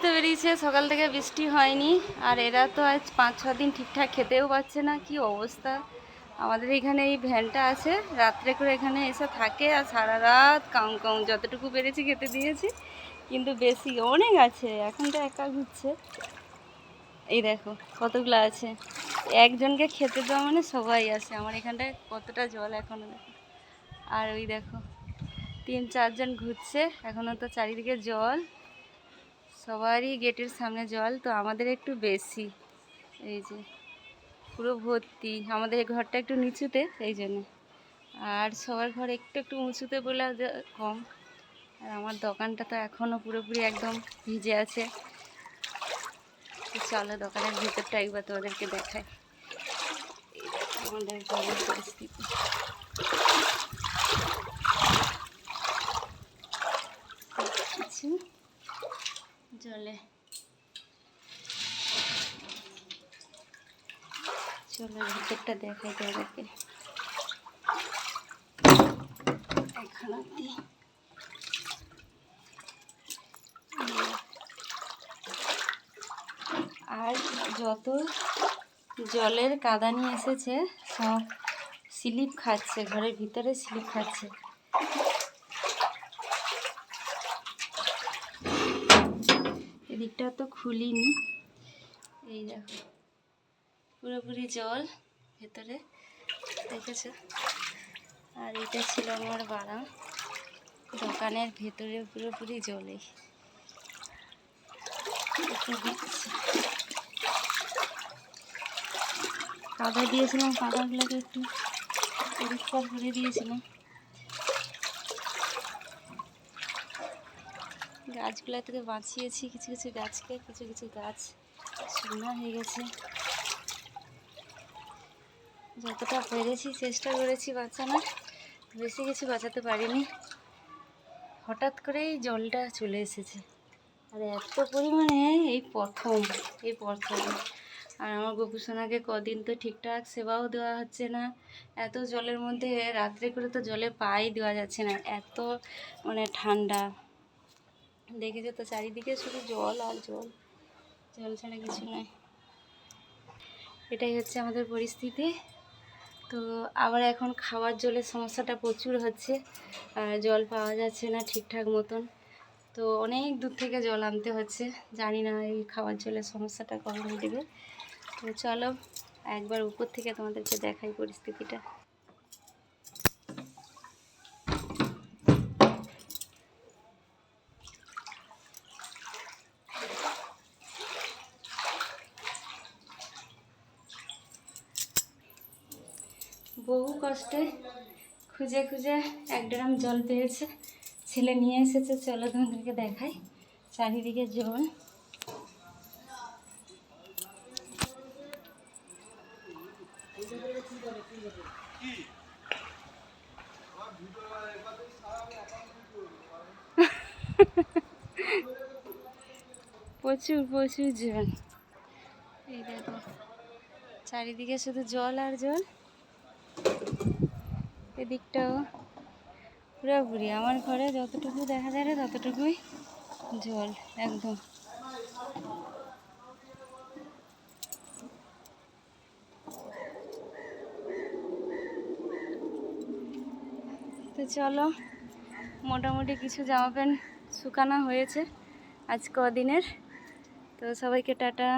ঘুরতে বেরিয়েছে, সকাল থেকে বৃষ্টি হয়নি। আর এরা তো আজ 5-6 দিন ঠিকঠাক খেতেও পাচ্ছে না, কি অবস্থা। আমাদের এখানে এই ভ্যানটা আছে, রাত্রে করে এখানে এসে থাকে আর সারা রাত কাউ কাউ যতটুকু পেরেছি খেতে দিয়েছি, কিন্তু বেশি অনেক আছে। এখন তো একা ঘুরছে, এই দেখো কতগুলো আছে। একজনকে খেতে দেওয়া মানে সবাই আসে। আমার এখানটায় কতটা জল এখনও দেখো। আর ওই দেখো 3-4 জন ঘুরছে, এখনও তো চারিদিকে জল, সবারই গেটের সামনে জল। তো আমাদের একটু বেশি, এই যে পুরো ভর্তি। আমাদের এই ঘরটা একটু নিচুতে, এই জন্য। আর সবার ঘর একটু একটু উঁচুতে বলে কম। আর আমার দোকানটা তো এখনও পুরোপুরি একদম ভিজে আছে। চলো দোকানের ভিতরটা একবার তোমাদেরকে দেখাই। এই দেখো আমাদের ঘরের পরিস্থিতি। কিছু জলে, চলো ভিতরটা দেখাই তোমাদেরকে। এখন অব্দি আর যত জলের কাঁদানি এসেছে সব স্লিপ খাচ্ছে, ঘরের ভিতরে স্লিপ খাচ্ছে। এদিকটা তো খুলিনি, এই দেখো পুরোপুরি জল ভেতরে, দেখেছো। আর এটা ছিল আমার বাড়া, দোকানের ভেতরে পুরোপুরি জলে। কাদা দিয়েছিলাম, কাদাগুলোকে একটু পরিষ্কার করে দিয়েছিলাম। গাছগুলো থেকে বাঁচিয়েছি কিছু কিছু গাছকে, কিছু কিছু গাছ শুকনো হয়ে গেছে। যতটা পেরেছি চেষ্টা করেছি বাঁচানোর, বেশি কিছু বাঁচাতে পারিনি। হঠাৎ করেই জলটা চলে এসেছে, আর এত পরিমাণে এই প্রথম। আর আমার গোপুসোনাকে কদিন তো ঠিকঠাক সেবাও দেওয়া হচ্ছে না। এত জলের মধ্যে রাত্রে করে তো জলে পাই দেওয়া যাচ্ছে না, এত মানে ঠান্ডা। দেখেছো তো চারিদিকে শুধু জল আর জল, জল ছাড়া কিছু নয়। এটাই হচ্ছে আমাদের পরিস্থিতি। তো আবার এখন খাওয়ার জলের সমস্যাটা প্রচুর হচ্ছে, জল পাওয়া যাচ্ছে না ঠিকঠাক মতন। তো অনেক দূর থেকে জল আনতে হচ্ছে, জানি না এই খাওয়ার জলের সমস্যাটা কবে মিটবে। তো চলো একবার উপর থেকে তোমাদেরকে দেখাই পরিস্থিতিটা। বহু কষ্টে খুঁজে খুঁজে 1 ড্রাম জল পেয়েছে, ছেলে নিয়ে এসেছে। চলো তোমাদেরকে দেখাই, চারিদিকে জল। প্রচুর প্রচুর জল, এই দেখো চারিদিকে শুধু জল আর জল। এদিকটাও পুরোপুরি আমার ঘরে যতটুকু দেখা যায় ততটুকুই জল একদম। তো চলো মোটামুটি কিছু জামা প্যান্ট শুকানো হয়েছে আজ কদিনের। তো সবাইকে টাটা।